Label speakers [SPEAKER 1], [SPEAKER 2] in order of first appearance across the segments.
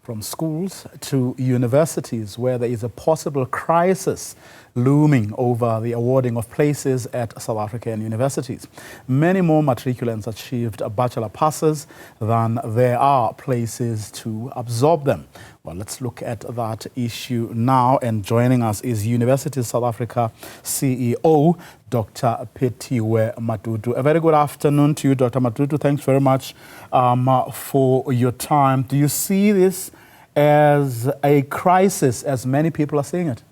[SPEAKER 1] from schools to universities, where there is a possible crisis looming over the awarding of places at South African universities. Many more matriculants achieved bachelor passes than there are places to absorb them. Well, let's look at that issue now. And joining us is University South Africa CEO, Dr. Phethiwe Matutu. A very good afternoon to you, Dr. Matutu. Thanks very much for your time. Do you see this as a crisis, as many people are seeing it?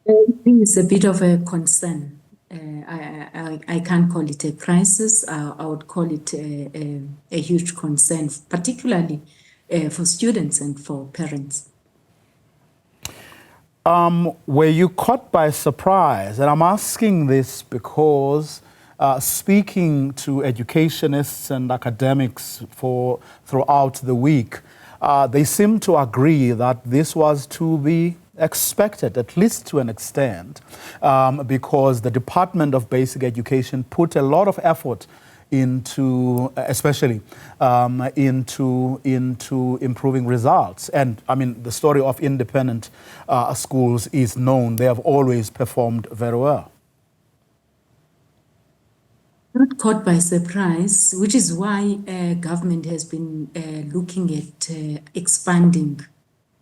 [SPEAKER 2] I think it's a bit of a concern. I can't call it a crisis. I would call it a huge concern, particularly for students and for parents.
[SPEAKER 1] Were you caught by surprise? And I'm asking this because speaking to educationists and academics throughout the week, they seem to agree that this was to be expected, at least to an extent, because the Department of Basic Education put a lot of effort into, especially into improving results. And I mean, the story of independent schools is known. They have always performed very well.
[SPEAKER 2] Not caught by surprise, which is why government has been looking at expanding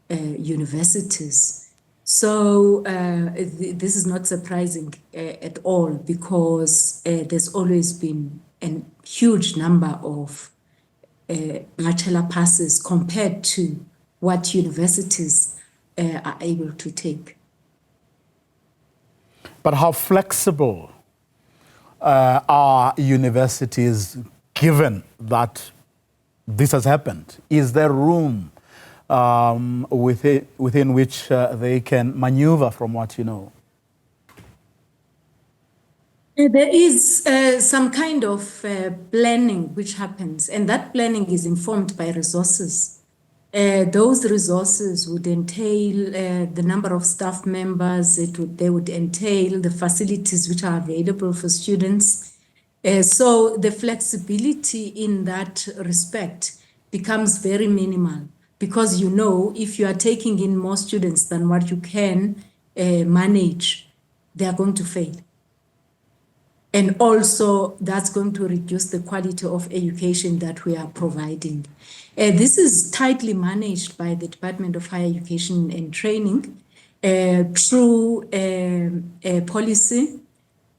[SPEAKER 2] universities. So this is not surprising at all, because there's always been a huge number of bachelor passes compared to what universities are able to take.
[SPEAKER 1] But how flexible are universities given that this has happened? Is there room within which they can maneuver, from what you know?
[SPEAKER 2] There is some kind of planning which happens, and that planning is informed by resources. Those resources would entail the number of staff members, they would entail the facilities which are available for students. So the flexibility in that respect becomes very minimal, because you know, if you are taking in more students than what you can manage, they are going to fail. And also, that's going to reduce the quality of education that we are providing. This is tightly managed by the Department of Higher Education and Training through a policy,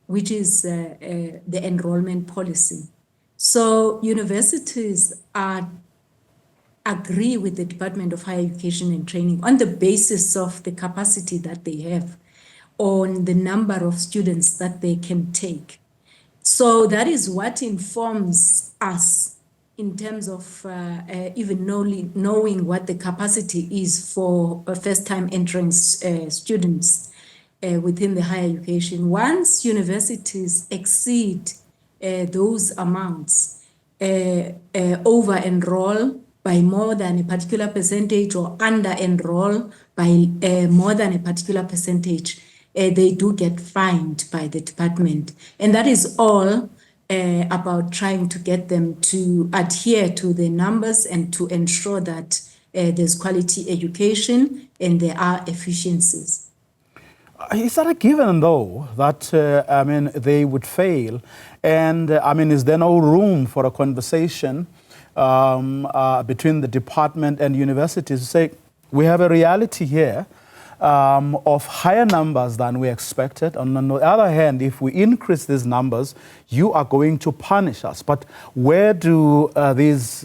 [SPEAKER 2] which is the enrollment policy. So universities agree with the Department of Higher Education and Training on the basis of the capacity that they have, on the number of students that they can take. So that is what informs us in terms of even knowing what the capacity is for first-time entering students within the higher education. Once universities exceed those amounts, over-enroll by more than a particular percentage, or under-enroll by more than a particular percentage, they do get fined by the department. And that is all about trying to get them to adhere to the numbers and to ensure that there's quality education and there are efficiencies.
[SPEAKER 1] Is that a given, though, that, I mean, they would fail? And, I mean, is there no room for a conversation between the department and universities to say, we have a reality here of higher numbers than we expected. And on the other hand, if we increase these numbers, you are going to punish us. But where do these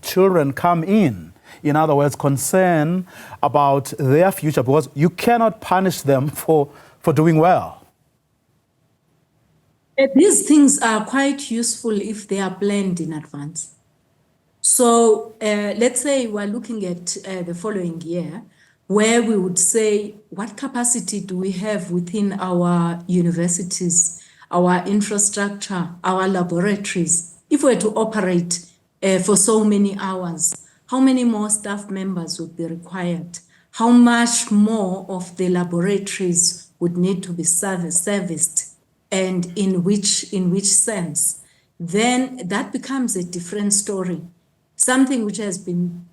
[SPEAKER 1] children come in? In other words, concern about their future, because you cannot punish them for doing well.
[SPEAKER 2] These things are quite useful if they are planned in advance. So let's say we're looking at the following year, where we would say, what capacity do we have within our universities, our infrastructure, our laboratories? If we were to operate for so many hours, how many more staff members would be required? How much more of the laboratories would need to be serviced, and in which sense? Then that becomes a different story. something which has been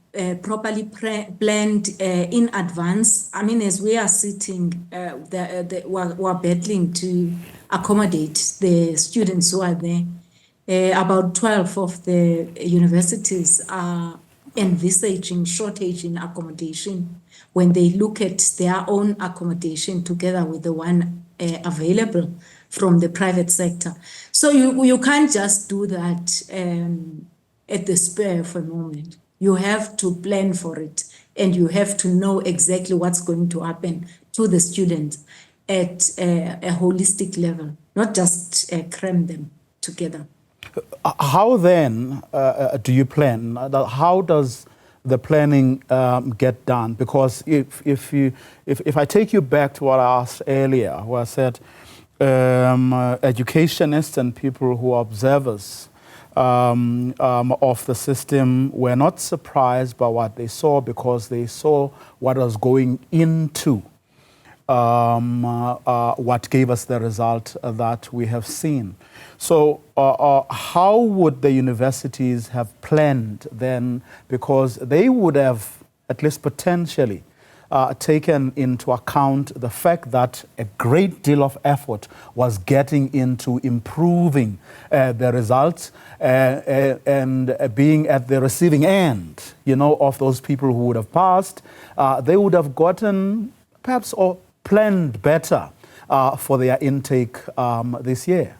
[SPEAKER 2] properly planned in advance. I mean, as we are sitting, we're battling to accommodate the students who are there. About 12 of the universities are envisaging shortage in accommodation when they look at their own accommodation together with the one available from the private sector. So you can't just do that at the spur of a moment. You have to plan for it, and you have to know exactly what's going to happen to the students at a holistic level, not just cram them together.
[SPEAKER 1] How then do you plan? How does the planning get done? Because if I take you back to what I asked earlier, where I said educationists and people who are observers of the system were not surprised by what they saw, because they saw what was going into what gave us the result that we have seen. So how would the universities have planned then? Because they would have, at least potentially, taken into account the fact that a great deal of effort was getting into improving the results and being at the receiving end, you know, of those people who would have passed. They would have gotten perhaps or planned better for their intake this year.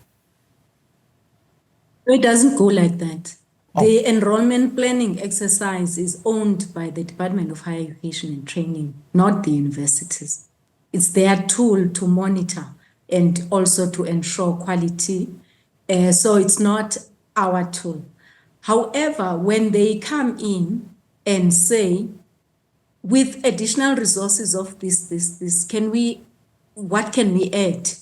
[SPEAKER 2] It doesn't go like that. The enrollment planning exercise is owned by the Department of Higher Education and Training, not the universities. It's their tool to monitor and also to ensure quality. So it's not our tool. However, when they come in and say, with additional resources of this, what can we add?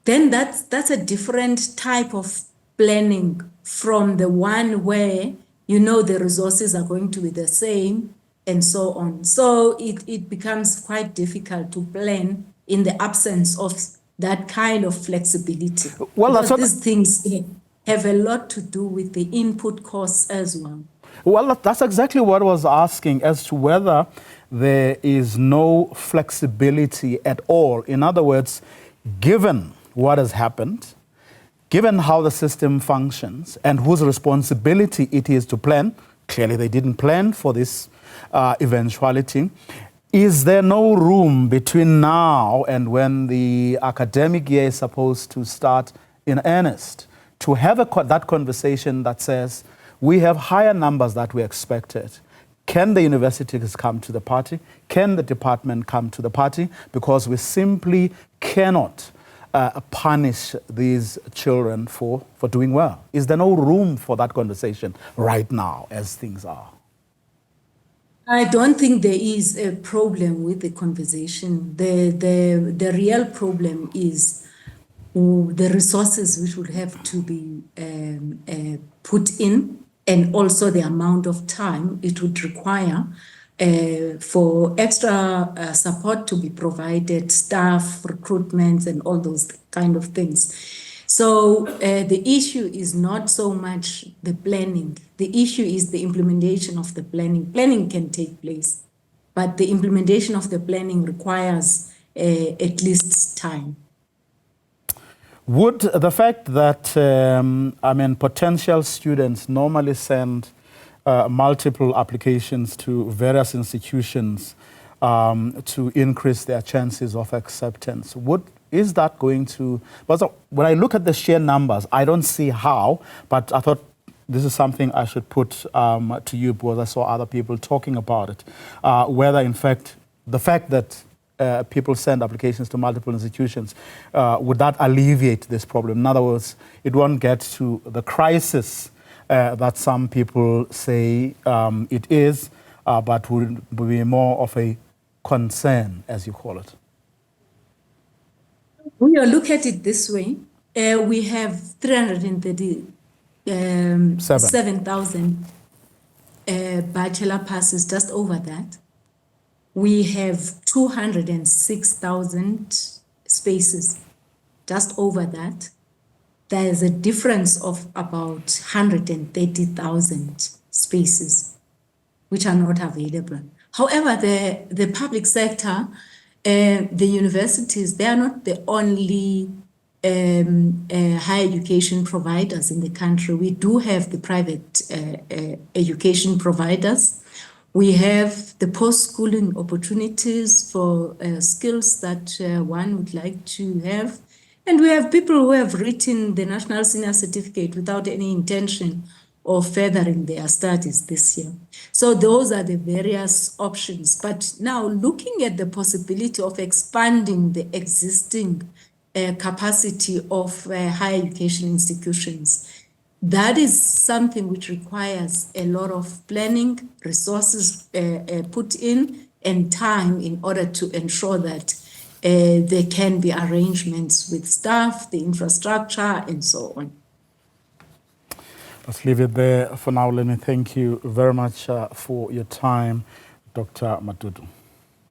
[SPEAKER 2] Then that's a different type of planning from the one where you know the resources are going to be the same and so on. So it becomes quite difficult to plan in the absence of that kind of flexibility. Well, because these things have a lot to do with the input costs as well.
[SPEAKER 1] Well, that's exactly what I was asking, as to whether there is no flexibility at all. In other words, given what has happened, given how the system functions and whose responsibility it is to plan, clearly they didn't plan for this eventuality, is there no room between now and when the academic year is supposed to start in earnest to have that conversation that says, we have higher numbers that we expected. Can the universities come to the party? Can the department come to the party? Because we simply cannot punish these children for doing well. Is there no room for that conversation right now as things are?
[SPEAKER 2] I don't think there is a problem with the conversation. The real problem is the resources which would have to be put in, and also the amount of time it would require for extra support to be provided, staff, recruitment, and all those kind of things. So the issue is not so much the planning. The issue is the implementation of the planning. Planning can take place, but the implementation of the planning requires at least time.
[SPEAKER 1] Would the fact that, potential students normally send multiple applications to various institutions to increase their chances of acceptance, is that going to... When I look at the sheer numbers, I don't see how, but I thought this is something I should put to you, because I saw other people talking about it, whether in fact the fact that people send applications to multiple institutions, would that alleviate this problem? In other words, it won't get to the crisis that some people say it is, but would be more of a concern, as you call it.
[SPEAKER 2] When you look at it this way, we have 337,000 bachelor passes, just over that. We have 206,000 spaces, just over that. There is a difference of about 130,000 spaces. spaces which are not available. However, the public sector, the universities, they are not the only higher education providers in the country. We do have the private education providers. We have the post-schooling opportunities for skills that one would like to have. And we have people who have written the National Senior Certificate without any intention of furthering their studies this year. So those are the various options. But now looking at the possibility of expanding the existing capacity of higher education institutions, that is something which requires a lot of planning, resources put in, and time in order to ensure that there can be arrangements with staff, the infrastructure, and so on.
[SPEAKER 1] Let's leave it there for now. Let me thank you very much for your time, Dr. Matutu.